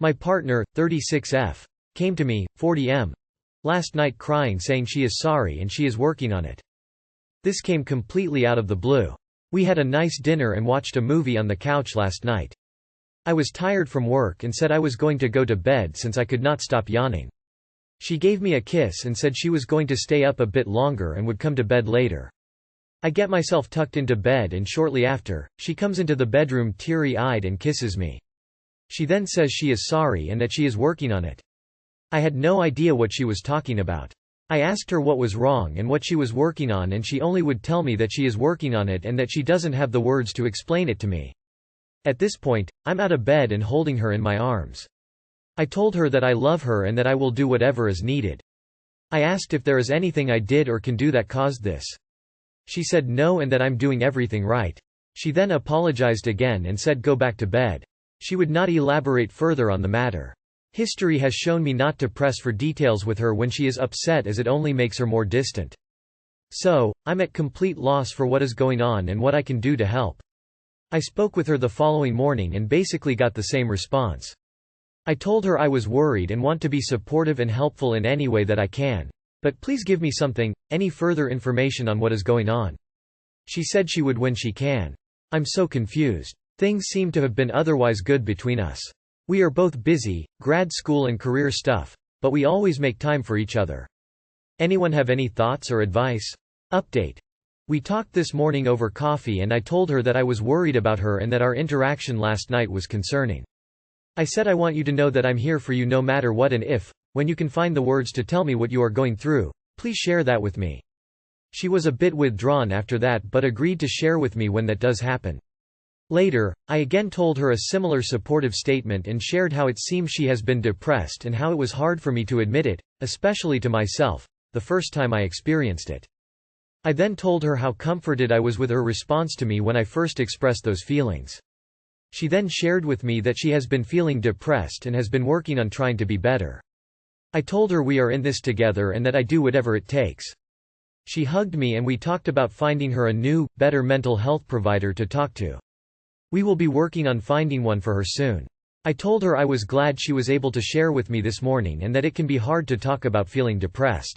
My partner, 36F, came to me, 40M, last night crying saying she is sorry and she is working on it. This came completely out of the blue. We had a nice dinner and watched a movie on the couch last night. I was tired from work and said I was going to go to bed since I could not stop yawning. She gave me a kiss and said she was going to stay up a bit longer and would come to bed later. I get myself tucked into bed and shortly after, she comes into the bedroom teary-eyed and kisses me. She then says she is sorry and that she is working on it. I had no idea what she was talking about. I asked her what was wrong and what she was working on, and she only would tell me that she is working on it and that she doesn't have the words to explain it to me. At this point, I'm out of bed and holding her in my arms. I told her that I love her and that I will do whatever is needed. I asked if there is anything I did or can do that caused this. She said no and that I'm doing everything right. She then apologized again and said go back to bed. She would not elaborate further on the matter. History has shown me not to press for details with her when she is upset, as it only makes her more distant. So, I'm at complete loss for what is going on and what I can do to help. I spoke with her the following morning and basically got the same response. I told her I was worried and want to be supportive and helpful in any way that I can. But please give me something, any further information on what is going on. She said she would when she can. I'm so confused. Things seem to have been otherwise good between us. We are both busy, grad school and career stuff, but we always make time for each other. Anyone have any thoughts or advice? Update. We talked this morning over coffee and I told her that I was worried about her and that our interaction last night was concerning. I said I want you to know that I'm here for you no matter what, and if, when you can find the words to tell me what you are going through, please share that with me. She was a bit withdrawn after that but agreed to share with me when that does happen. Later, I again told her a similar supportive statement and shared how it seems she has been depressed and how it was hard for me to admit it, especially to myself, the first time I experienced it. I then told her how comforted I was with her response to me when I first expressed those feelings. She then shared with me that she has been feeling depressed and has been working on trying to be better. I told her we are in this together and that I do whatever it takes. She hugged me and we talked about finding her a new, better mental health provider to talk to. We will be working on finding one for her soon. I told her I was glad she was able to share with me this morning and that it can be hard to talk about feeling depressed.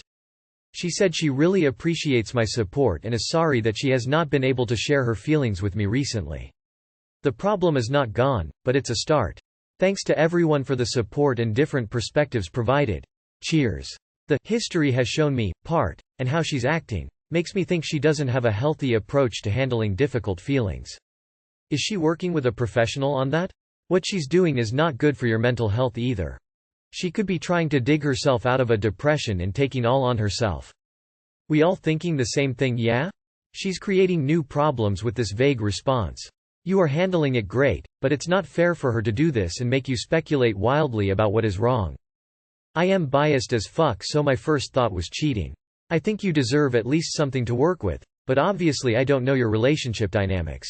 She said she really appreciates my support and is sorry that she has not been able to share her feelings with me recently. The problem is not gone, but it's a start. Thanks to everyone for the support and different perspectives provided. Cheers. The history has shown me part, and how she's acting, makes me think she doesn't have a healthy approach to handling difficult feelings. Is she working with a professional on that? What she's doing is not good for your mental health either. She could be trying to dig herself out of a depression and taking all on herself. We all thinking the same thing, yeah? She's creating new problems with this vague response. You are handling it great, but it's not fair for her to do this and make you speculate wildly about what is wrong. I am biased as fuck, so my first thought was cheating. I think you deserve at least something to work with, but obviously I don't know your relationship dynamics.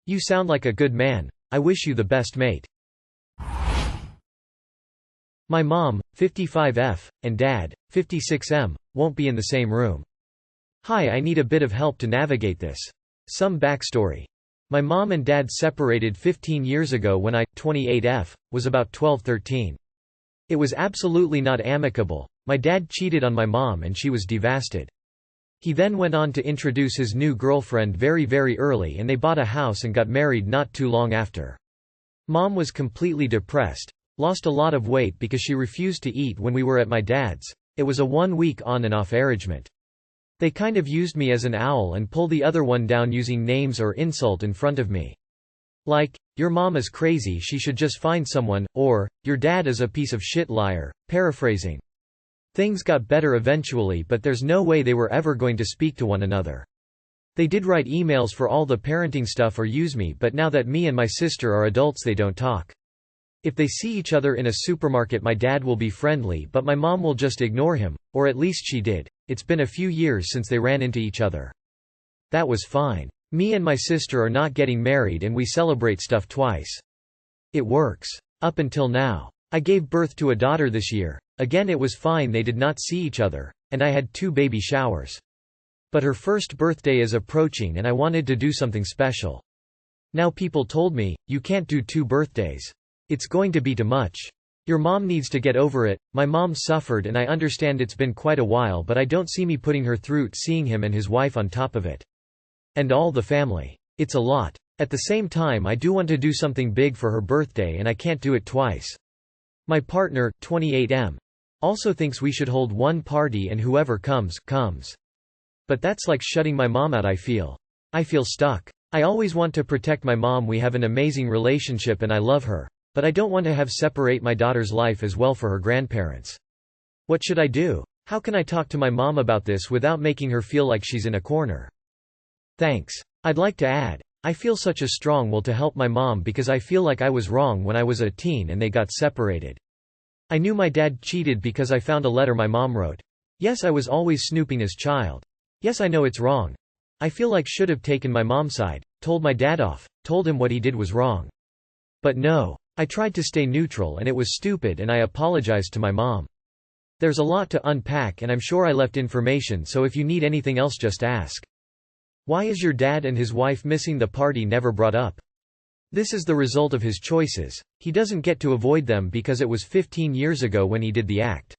You sound like a good man. I wish you the best, mate. My mom, 55F, and dad, 56M, won't be in the same room. Hi, I need a bit of help to navigate this. Some backstory. My mom and dad separated 15 years ago when I, 28F, was about 12-13. It was absolutely not amicable. My dad cheated on my mom and she was devastated. He then went on to introduce his new girlfriend very early and they bought a house and got married not too long after. Mom was completely depressed, lost a lot of weight because she refused to eat when we were at my dad's. It was a 1-week on and off arrangement. They kind of used me as an owl and pull the other one down using names or insult in front of me. Like, your mom is crazy, she should just find someone, or, your dad is a piece of shit liar, paraphrasing. Things got better eventually, but there's no way they were ever going to speak to one another. They did write emails for all the parenting stuff or use me, but now that me and my sister are adults they don't talk. If they see each other in a supermarket my dad will be friendly but my mom will just ignore him, or at least she did. It's been a few years since they ran into each other. That was fine. Me and my sister are not getting married and we celebrate stuff twice. It works. Up until now. I gave birth to a daughter this year. Again it was fine, they did not see each other, and I had 2 baby showers. But her first birthday is approaching and I wanted to do something special. Now people told me, you can't do 2 birthdays. It's going to be too much. Your mom needs to get over it. My mom suffered and I understand it's been quite a while, but I don't see me putting her through seeing him and his wife on top of it. And all the family. It's a lot. At the same time I do want to do something big for her birthday and I can't do it twice. My partner, 28M, also thinks we should hold one party and whoever comes, comes. But that's like shutting my mom out. I feel stuck. I always want to protect my mom. We have an amazing relationship and I love her. But I don't want to have separate my daughter's life as well for her grandparents. What should I do? How can I talk to my mom about this without making her feel like she's in a corner? Thanks. I'd like to add, I feel such a strong will to help my mom because I feel like I was wrong when I was a teen and they got separated. I knew my dad cheated because I found a letter my mom wrote. Yes, I was always snooping as child. Yes, I know it's wrong. I feel like should have taken my mom's side, told my dad off, told him what he did was wrong. But no. I tried to stay neutral and it was stupid and I apologized to my mom. There's a lot to unpack and I'm sure I left information, so if you need anything else just ask. Why is your dad and his wife missing the party never brought up? This is the result of his choices. He doesn't get to avoid them because it was 15 years ago when he did the act.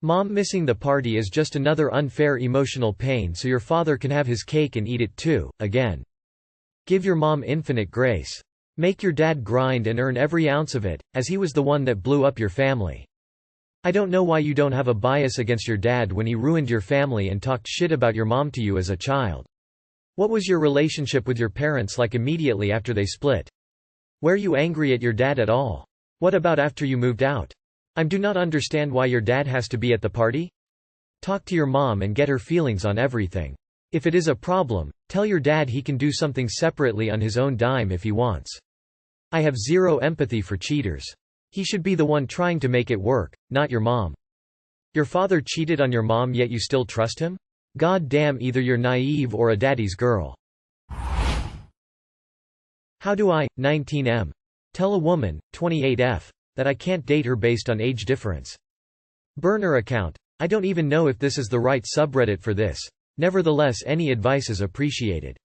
Mom missing the party is just another unfair emotional pain, so your father can have his cake and eat it too, again. Give your mom infinite grace. Make your dad grind and earn every ounce of it, as he was the one that blew up your family. I don't know why you don't have a bias against your dad when he ruined your family and talked shit about your mom to you as a child. What was your relationship with your parents like immediately after they split? Were you angry at your dad at all? What about after you moved out? I do not understand why your dad has to be at the party. Talk to your mom and get her feelings on everything. If it is a problem, tell your dad he can do something separately on his own dime if he wants. I have zero empathy for cheaters. He should be the one trying to make it work, not your mom. Your father cheated on your mom yet you still trust him? God damn, either you're naive or a daddy's girl. How do I, 19M, tell a woman, 28F, that I can't date her based on age difference? Burner account. I don't even know if this is the right subreddit for this. Nevertheless, any advice is appreciated.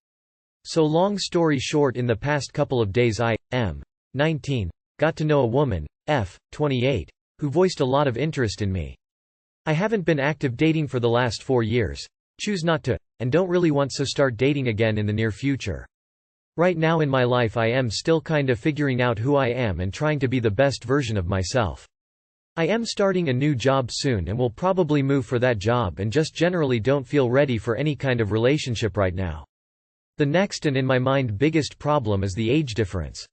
So long story short, in the past couple of days I, M, 19, got to know a woman, F, 28, who voiced a lot of interest in me. I haven't been active dating for the last 4 years. Choose not to, and don't really want to start dating again in the near future. Right now in my life I am still kinda figuring out who I am and trying to be the best version of myself. I am starting a new job soon and will probably move for that job and just generally don't feel ready for any kind of relationship right now. The next and in my mind biggest problem is the age difference.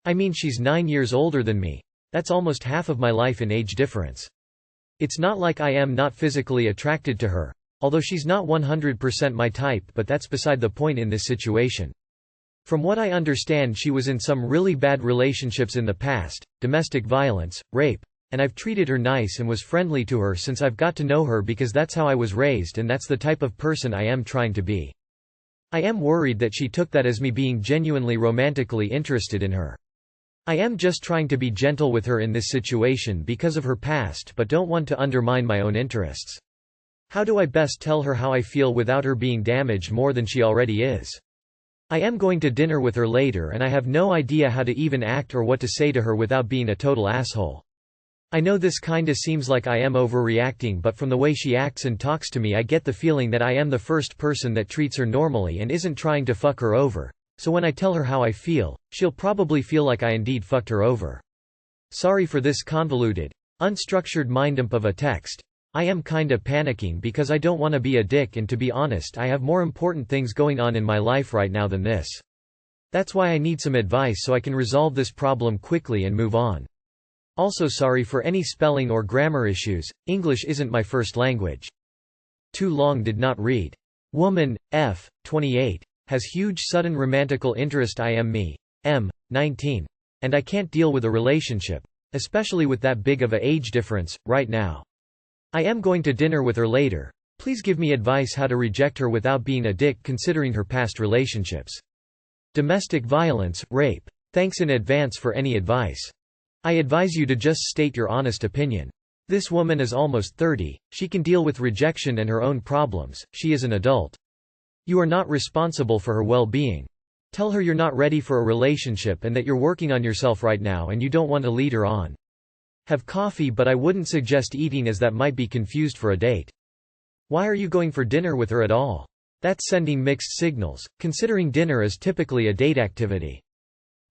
I mean, she's 9 years older than me. That's almost half of my life in age difference. It's not like I am not physically attracted to her, although she's not 100% my type, but that's beside the point in this situation. From what I understand, she was in some really bad relationships in the past, domestic violence, rape, and I've treated her nice and was friendly to her since I've got to know her because that's how I was raised and that's the type of person I am trying to be. I am worried that she took that as me being genuinely romantically interested in her. I am just trying to be gentle with her in this situation because of her past, but don't want to undermine my own interests. How do I best tell her how I feel without her being damaged more than she already is? I am going to dinner with her later and I have no idea how to even act or what to say to her without being a total asshole. I know this kinda seems like I am overreacting, but from the way she acts and talks to me I get the feeling that I am the first person that treats her normally and isn't trying to fuck her over, so when I tell her how I feel, she'll probably feel like I indeed fucked her over. Sorry for this convoluted, unstructured minddump of a text. I am kinda panicking because I don't want to be a dick, and to be honest I have more important things going on in my life right now than this. That's why I need some advice so I can resolve this problem quickly and move on. Also sorry for any spelling or grammar issues, English isn't my first language. Too long did not read. Woman, F, 28, has huge sudden romantical interest. I am me, M, 19, and I can't deal with a relationship, especially with that big of a age difference, right now. I am going to dinner with her later. Please give me advice how to reject her without being a dick considering her past relationships. Domestic violence, rape. Thanks in advance for any advice. I advise you to just state your honest opinion. This woman is almost 30, she can deal with rejection and her own problems, she is an adult. You are not responsible for her well-being. Tell her you're not ready for a relationship and that you're working on yourself right now and you don't want to lead her on. Have coffee, but I wouldn't suggest eating as that might be confused for a date. Why are you going for dinner with her at all? That's sending mixed signals, considering dinner is typically a date activity.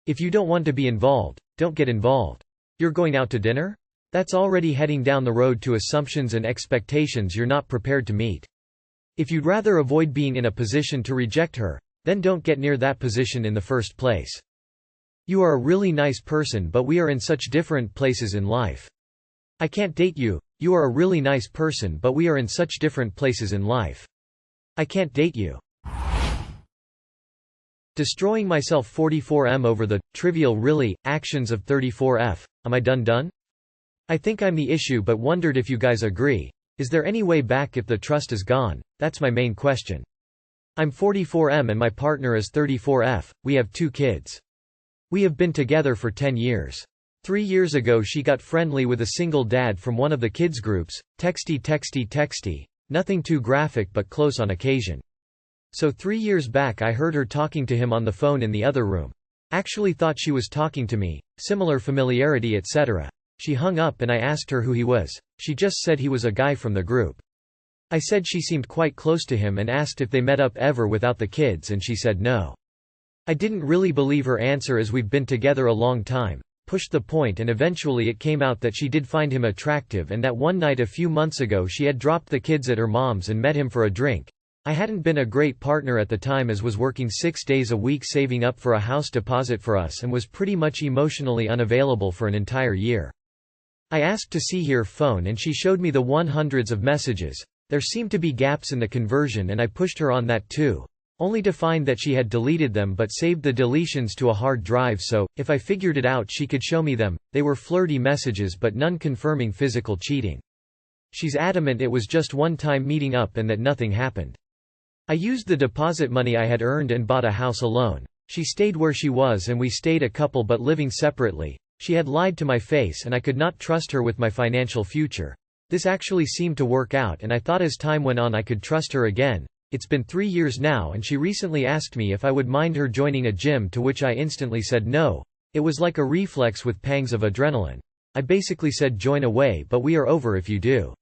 If you don't want to be involved, don't get involved. You're going out to dinner? That's already heading down the road to assumptions and expectations you're not prepared to meet. If you'd rather avoid being in a position to reject her, then don't get near that position in the first place. You are a really nice person, but we are in such different places in life. I can't date you. You are a really nice person, but we are in such different places in life. I can't date you. Destroying myself 44M over the trivial really actions of 34F. Am I done? I think I'm the issue, but wondered if you guys agree. Is there any way back if the trust is gone? That's my main question. I'm 44M and my partner is 34F. We have 2 kids. We have been together for 10 years. 3 years ago she got friendly with a single dad from one of the kids' groups, texty, nothing too graphic but close on occasion. So 3 years back I heard her talking to him on the phone in the other room. Actually thought she was talking to me, similar familiarity etc. She hung up and I asked her who he was. She just said he was a guy from the group. I said she seemed quite close to him and asked if they met up ever without the kids and she said no. I didn't really believe her answer as we've been together a long time, pushed the point and eventually it came out that she did find him attractive and that one night a few months ago she had dropped the kids at her mom's and met him for a drink. I hadn't been a great partner at the time as was working 6 days a week saving up for a house deposit for us and was pretty much emotionally unavailable for an entire year. I asked to see her phone and she showed me the hundreds of messages. There seemed to be gaps in the conversion and I pushed her on that too, only to find that she had deleted them but saved the deletions to a hard drive so, if I figured it out she could show me them. They were flirty messages but none confirming physical cheating. She's adamant it was just one time meeting up and that nothing happened. I used the deposit money I had earned and bought a house alone. She stayed where she was and we stayed a couple but living separately. She had lied to my face and I could not trust her with my financial future. This actually seemed to work out and I thought as time went on I could trust her again. It's been 3 years now and she recently asked me if I would mind her joining a gym, to which I instantly said no. It was like a reflex with pangs of adrenaline. I basically said join away, but we are over if you do.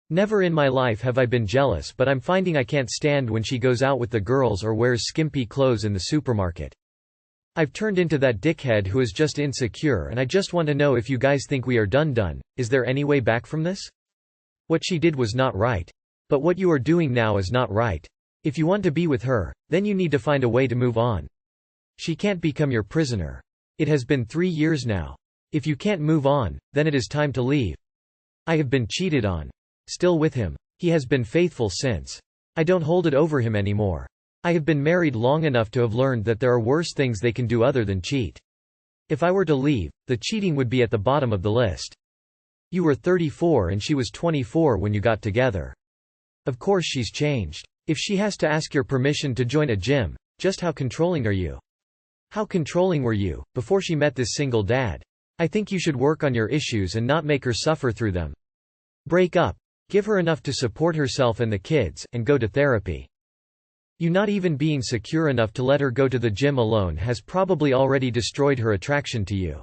Never in my life have I been jealous, but I'm finding I can't stand when she goes out with the girls or wears skimpy clothes in the supermarket. I've turned into that dickhead who is just insecure and I just want to know if you guys think we are done. Is there any way back from this? What she did was not right. But what you are doing now is not right. If you want to be with her, then you need to find a way to move on. She can't become your prisoner. It has been 3 years now. If you can't move on, then it is time to leave. I have been cheated on. Still with him. He has been faithful since. I don't hold it over him anymore. I have been married long enough to have learned that there are worse things they can do other than cheat. If I were to leave, the cheating would be at the bottom of the list. You were 34 and she was 24 when you got together. Of course she's changed. If she has to ask your permission to join a gym, just how controlling are you? How controlling were you, before she met this single dad? I think you should work on your issues and not make her suffer through them. Break up. Give her enough to support herself and the kids, and go to therapy. You not even being secure enough to let her go to the gym alone has probably already destroyed her attraction to you.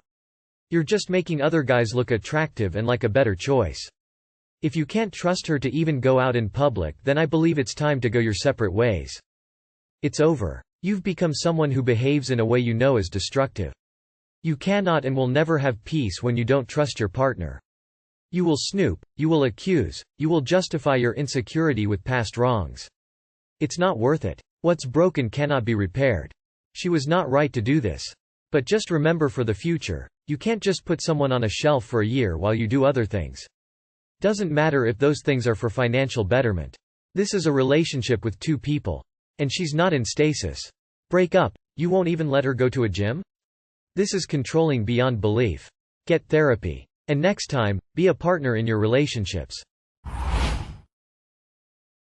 You're just making other guys look attractive and like a better choice. If you can't trust her to even go out in public, then I believe it's time to go your separate ways. It's over. You've become someone who behaves in a way you know is destructive. You cannot and will never have peace when you don't trust your partner. You will snoop, you will accuse, you will justify your insecurity with past wrongs. It's not worth it. What's broken cannot be repaired. She was not right to do this. But just remember for the future, you can't just put someone on a shelf for a year while you do other things. Doesn't matter if those things are for financial betterment. This is a relationship with 2 people. And she's not in stasis. Break up. You won't even let her go to a gym? This is controlling beyond belief. Get therapy. And next time, be a partner in your relationships.